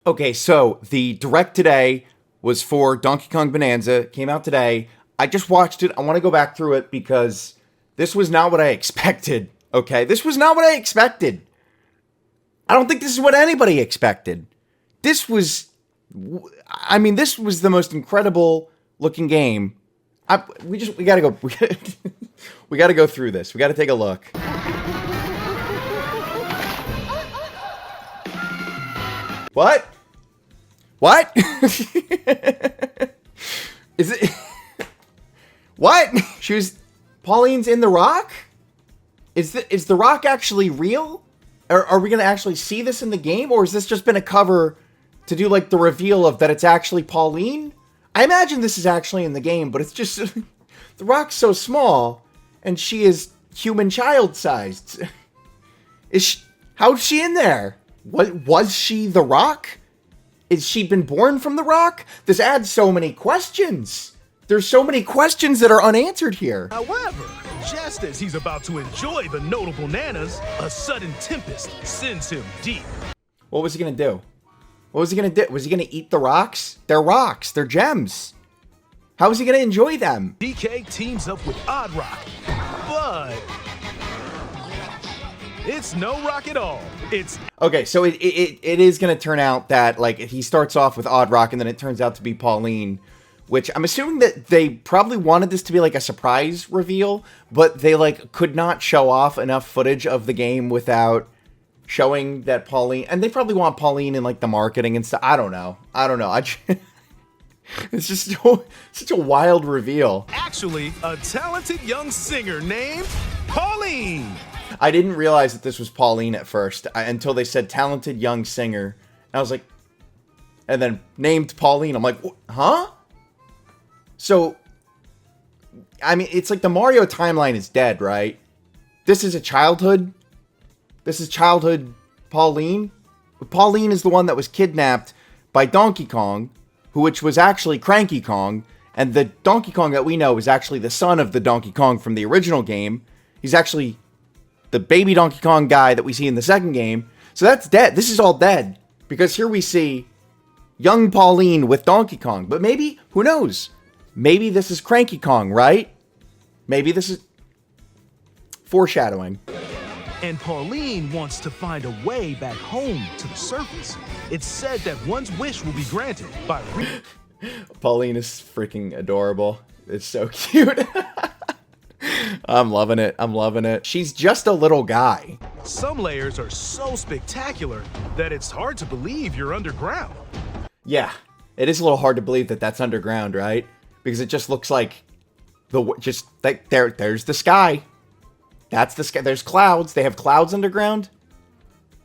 Okay, so the direct today was for Donkey Kong Bonanza. Came out today. I just watched it. I want to go back through it because this was not what I expected. Okay, this was not what I expected. I don't think this is what anybody expected. This was, I mean, this was the most incredible looking game. We gotta go. We gotta go through this. We gotta take a look. What? What? Is it? What? She was. Pauline's in the rock? Is the rock actually real? Are we gonna actually see this in the game, or has this just been a cover to do like the reveal of that it's actually Pauline? I imagine this is actually in the game, but it's just the rock's so small, and she is human child sized. How's she in there? What was she the rock? Is she been born from the rock? This adds so many questions. There's so many questions that are unanswered here. However, just as he's about to enjoy the notable nanas, a sudden tempest sends him deep. What was he gonna do? What was he gonna do? Was he gonna eat the rocks? They're rocks. They're gems. How is he gonna enjoy them? DK teams up with Odd Rock, but it's no rock at all. It's okay. So it is gonna turn out that like he starts off with Odd Rock and then it turns out to be Pauline, which I'm assuming that they probably wanted this to be like a surprise reveal, but they like could not show off enough footage of the game without showing that Pauline, and they probably want Pauline in like the marketing and stuff. I don't know. It's just such a wild reveal. Actually a talented young singer named Pauline. I didn't realize that this was Pauline at first until they said talented young singer. And I was like, and then named Pauline. I'm like, huh? So, I mean, it's like the Mario timeline is dead, right? This is a childhood. This is childhood Pauline. Pauline is the one that was kidnapped by Donkey Kong, which was actually Cranky Kong. And the Donkey Kong that we know is actually the son of the Donkey Kong from the original game. He's actually the baby Donkey Kong guy that we see in the second game. So that's dead. This is all dead. Because here we see young Pauline with Donkey Kong. But maybe, who knows? Maybe this is Cranky Kong, right? Maybe this is foreshadowing. And Pauline wants to find a way back home to the surface. It's said that one's wish will be granted by... Pauline is freaking adorable. It's so cute. I'm loving it. I'm loving it. She's just a little guy. Some layers are so spectacular that it's hard to believe you're underground. Yeah, it is a little hard to believe that that's underground, right? Because it just looks like there's the sky. That's the sky. There's clouds. They have clouds underground.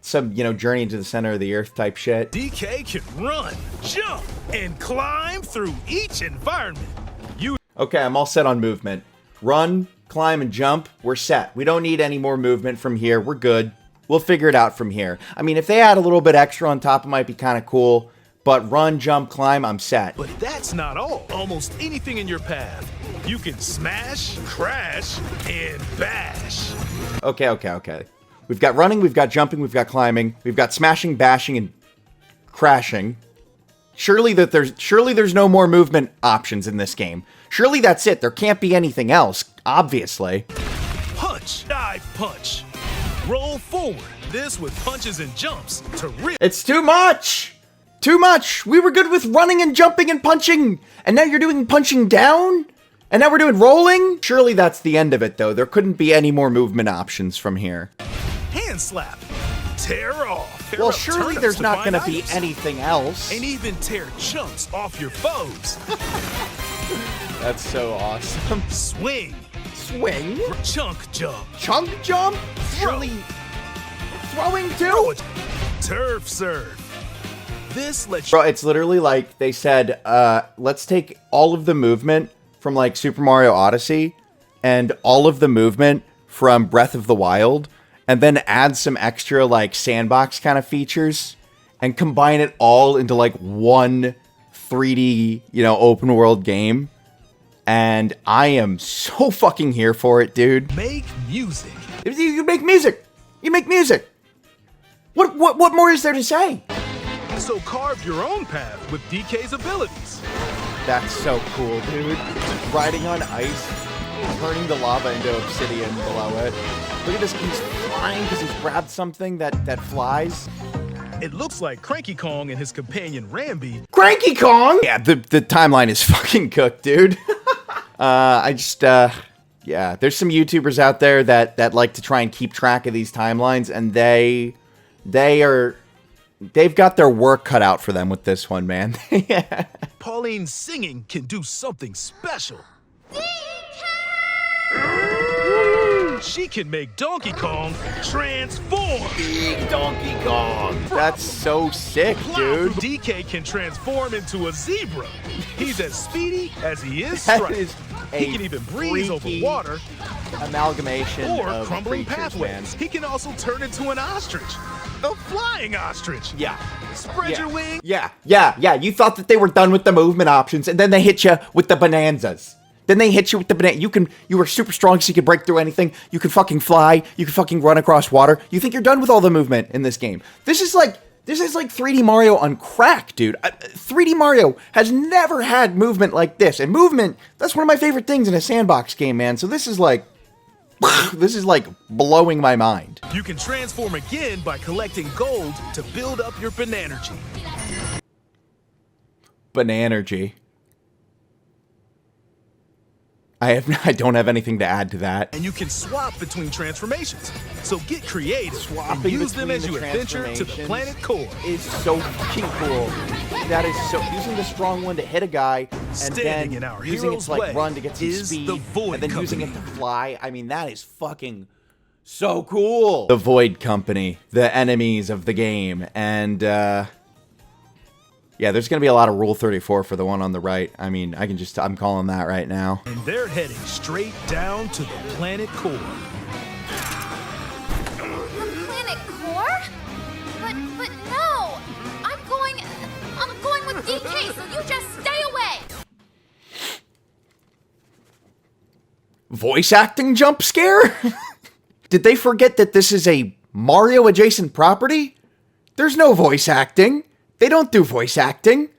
Some, journey into the center of the earth type shit. DK can run, jump, and climb through each environment. Okay, I'm all set on movement. Run, climb, and jump. We're set. We don't need any more movement from here. We're good. We'll figure it out from here. I mean, if they add a little bit extra on top, it might be kind of cool. But run, jump, climb, I'm set. But that's not all. Almost anything in your path. You can smash, crash, and bash. Okay. We've got running, we've got jumping, we've got climbing, we've got smashing, bashing, and crashing. Surely there's no more movement options in this game. Surely that's it. There can't be anything else, obviously. Punch, dive, punch. Roll forward. This with punches and jumps to It's too much! Too much! We were good with running and jumping and punching! And now you're doing punching down? And now we're doing rolling? Surely that's the end of it, though. There couldn't be any more movement options from here. Hand slap. Tear off. Well, surely there's not going to be anything else. And even tear chunks off your foes. That's so awesome. Swing. Swing? Chunk jump. Chunk jump? Surely throwing too? Turf serve. This lets Bro, it's literally like they said, let's take all of the movement from like Super Mario Odyssey and all of the movement from Breath of the Wild and then add some extra like sandbox kind of features and combine it all into like one 3D, open world game. And I am so fucking here for it, dude. Make music. You make music. You make music. What more is there to say? So carve your own path with DK's abilities. That's so cool, dude. Riding on ice, turning the lava into obsidian below it. Look at this, he's flying because he's grabbed something that flies. It looks like Cranky Kong and his companion Rambi. Cranky Kong? Yeah, the timeline is fucking cooked, dude. Yeah, there's some YouTubers out there that like to try and keep track of these timelines, and they've got their work cut out for them with this one, man. Yeah. Pauline's singing can do something special. She can make Donkey Kong transform. Big Donkey Kong. That's so sick, dude. DK can transform into a zebra. He's as speedy as he is That striped. is He can even breeze over water amalgamation or of crumbling creatures, pathways. man. He can also turn into an ostrich. A flying ostrich. Yeah. Spread your wings. Yeah. You thought that they were done with the movement options, and then they hit you with the Bananzas. Then they hit you with the banana. You were super strong, so you could break through anything. You could fucking fly. You could fucking run across water. You think you're done with all the movement in this game? This is like 3D Mario on crack, dude. 3D Mario has never had movement like this, and movement, that's one of my favorite things in a sandbox game, man. So this is like blowing my mind. You can transform again by collecting gold to build up your Bananergy. Bananergy. I don't have anything to add to that. And you can swap between transformations. So get creative Swapping and use them between as you the adventure to the transformations planet core. Is so fucking cool. That is so, using the strong one to hit a guy, and Standing then in our using it hero's to like way run to get some is speed, the Void and then using it Company. to fly. I mean, that is fucking so cool. The Void Company, the enemies of the game, and yeah, there's gonna be a lot of Rule 34 for the one on the right. I mean, I'm calling that right now. And they're heading straight down to the planet core. The planet core? But no! I'm going with DK, so you just stay away! Voice acting jump scare? Did they forget that this is a Mario adjacent property? There's no voice acting. They don't do voice acting.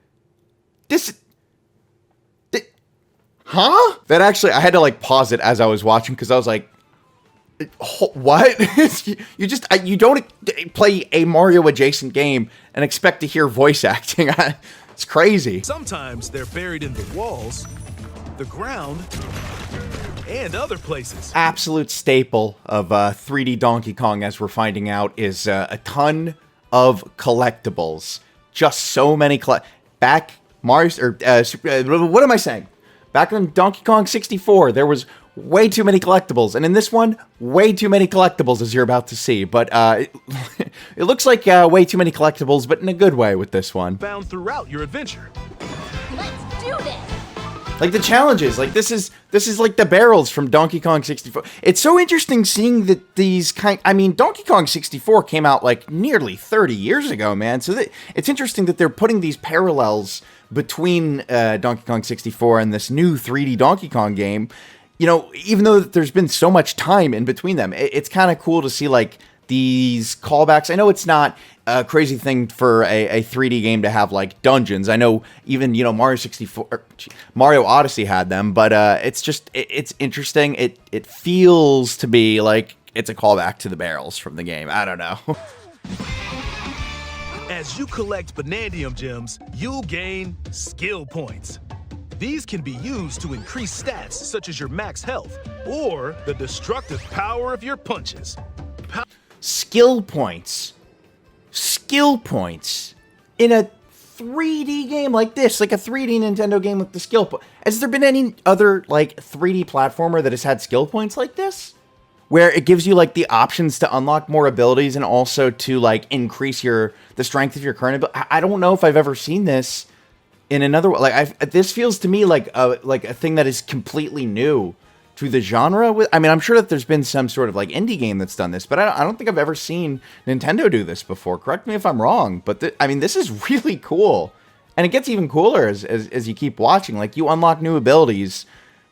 Huh? That actually, I had to like pause it as I was watching because I was like, what? You don't play a Mario adjacent game and expect to hear voice acting. It's crazy. Sometimes they're buried in the walls, the ground, and other places. Absolute staple of 3D Donkey Kong, as we're finding out, is a ton of collectibles. Just so many back Mario what am I saying? Back on Donkey Kong 64, there was way too many collectibles, and in this one, way too many collectibles, as you're about to see. But it looks like way too many collectibles, but in a good way with this one. Found throughout your adventure. Let's do this! Like the challenges, like this is like the barrels from Donkey Kong 64. It's so interesting seeing that Donkey Kong 64 came out like nearly 30 years ago, man. So it's interesting that they're putting these parallels between Donkey Kong 64 and this new 3D Donkey Kong game. You know, even though there's been so much time in between them, it's kind of cool to see like these callbacks. I know it's not a crazy thing for a 3D game to have like dungeons. I know even, Mario Odyssey had them, but it's interesting. It feels to be like it's a callback to the barrels from the game. I don't know. As you collect Banandium gems, you'll gain skill points. These can be used to increase stats such as your max health or the destructive power of your punches. Skill points. Skill points. In a 3D game like this, like a 3D Nintendo game with the skill point. Has there been any other like 3D platformer that has had skill points like this? Where it gives you like the options to unlock more abilities and also to like increase the strength of your current ability. I don't know if I've ever seen this in another, this feels to me like a thing that is completely new to the genre. I'm sure that there's been some sort of like indie game that's done this, but I don't think I've ever seen Nintendo do this before. Correct me if I'm wrong, but this is really cool, and it gets even cooler as you keep watching. Like you unlock new abilities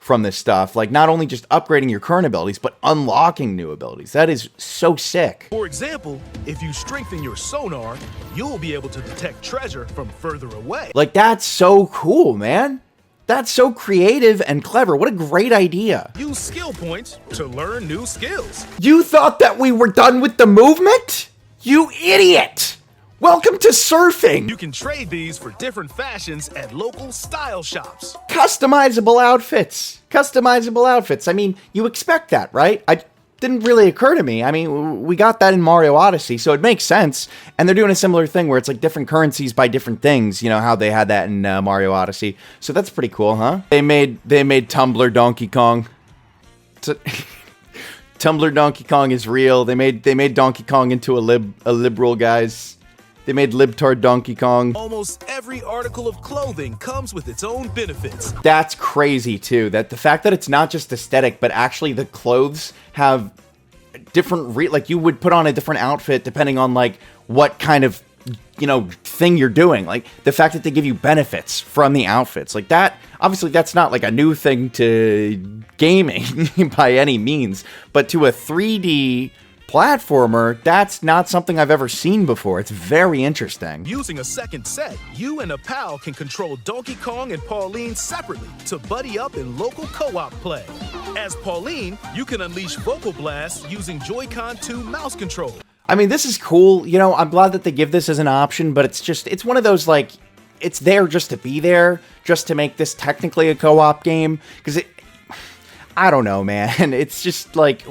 from this stuff. Like, not only just upgrading your current abilities, but unlocking new abilities. That is so sick. For example, if you strengthen your sonar, you'll be able to detect treasure from further away. Like, that's so cool, man. That's so creative and clever. What a great idea. Use skill points to learn new skills. You thought that we were done with the movement? You idiot! Welcome to surfing! You can trade these for different fashions at local style shops. Customizable outfits. Customizable outfits. I mean, you expect that, right? It didn't really occur to me. I mean, we got that in Mario Odyssey, so it makes sense. And they're doing a similar thing where it's like different currencies buy different things. You know how they had that in Mario Odyssey. So that's pretty cool, huh? They made Tumblr Donkey Kong. Tumblr Donkey Kong is real. They made Donkey Kong into a liberal, guys. They made libtard Donkey Kong. Almost every article of clothing comes with its own benefits. That's crazy too. That the fact that it's not just aesthetic, but actually the clothes have different like you would put on a different outfit depending on like what kind of, you know, thing you're doing. Like the fact that they give you benefits from the outfits. Like that, obviously that's not like a new thing to gaming by any means, but to a 3D platformer, that's not something I've ever seen before. It's very interesting. Using a second set, you and a pal can control Donkey Kong and Pauline separately to buddy up in local co-op play. As Pauline, you can unleash Vocal Blast using Joy-Con 2 mouse control. I mean, this is cool. You know, I'm glad that they give this as an option, but it's one of those, like, it's there just to be there, just to make this technically a co-op game. Because I don't know, man. It's just like,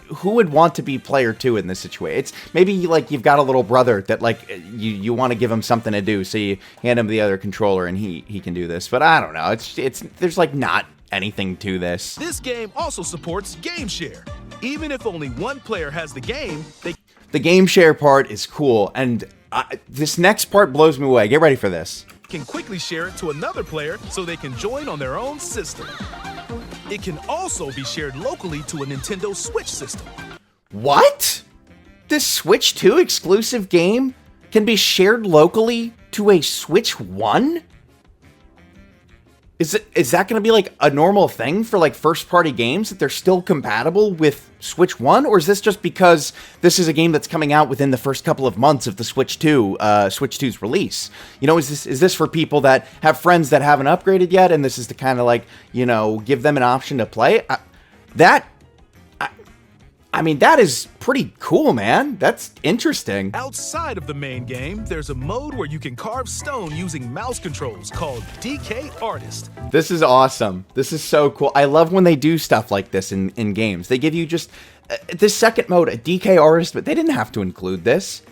who would want to be player 2 in this situation? It's maybe like you've got a little brother that like you want to give him something to do, so you hand him the other controller and he can do this. But I don't know. It's there's like not anything to this. This game also supports Game Share. Even if only one player has the game, the Game Share part is cool, and this next part blows me away. Get ready for this. Can quickly share it to another player so they can join on their own system. It can also be shared locally to a Nintendo Switch system. What? This Switch 2 exclusive game can be shared locally to a Switch 1? Is that going to be like a normal thing for like first-party games, that they're still compatible with Switch 1? Or is this just because this is a game that's coming out within the first couple of months of the Switch 2's release? You know, is this for people that have friends that haven't upgraded yet, and this is to kind of like, you know, give them an option to play? I mean, that is pretty cool, man. That's interesting. Outside of the main game, there's a mode where you can carve stone using mouse controls called DK Artist. This is awesome. This is so cool. I love when they do stuff like this in games. They give you just this second mode, a DK Artist, but they didn't have to include this.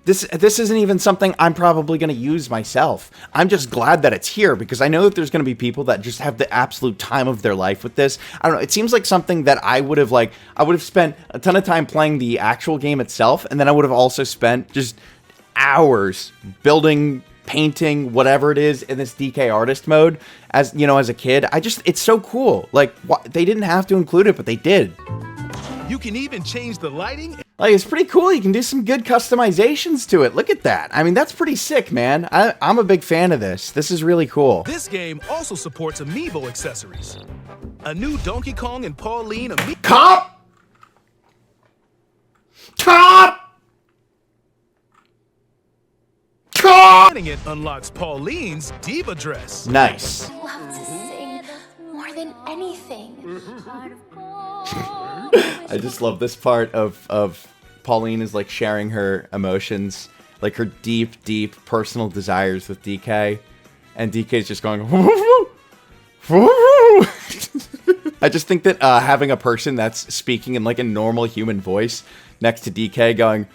This isn't even something I'm probably going to use myself. I'm just glad that it's here, because I know that there's going to be people that just have the absolute time of their life with this. I don't know. It seems like something that I would have spent a ton of time playing the actual game itself, and then I would have also spent just hours building, painting, whatever it is in this DK Artist mode as, you know, as a kid. It's so cool. Like, they didn't have to include it, but they did. You can even change the lighting. Like, it's pretty cool. You can do some good customizations to it. Look at that. I mean, that's pretty sick, man. I'm a big fan of this. This is really cool. This game also supports amiibo accessories. A new Donkey Kong and Pauline amiibo. Cop! It unlocks Pauline's diva dress. Nice. I love to sing more than anything. I just love this part of Pauline is like sharing her emotions, like her deep, deep personal desires with DK, and DK's just going, I just think that having a person that's speaking in like a normal human voice next to DK going,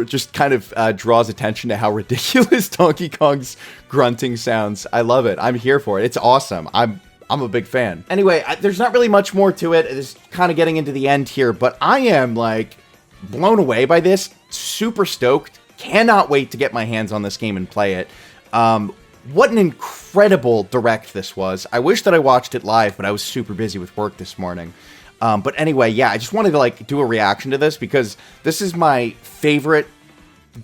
just kind of draws attention to how ridiculous Donkey Kong's grunting sounds. I love it. I'm here for it. It's awesome. I'm a big fan. Anyway, there's not really much more to it. It's kind of getting into the end here, but I am like blown away by this. Super stoked. Cannot wait to get my hands on this game and play it. What an incredible direct this was. I wish that I watched it live, but I was super busy with work this morning. But anyway, yeah, I just wanted to like do a reaction to this because this is my favorite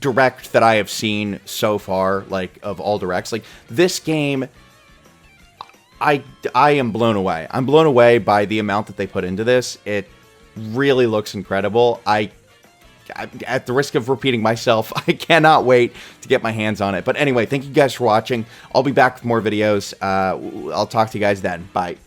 direct that I have seen so far, like of all directs. Like this game, I am blown away. I'm blown away by the amount that they put into this. It really looks incredible. At the risk of repeating myself, I cannot wait to get my hands on it. But anyway, thank you guys for watching. I'll be back with more videos. I'll talk to you guys then. Bye.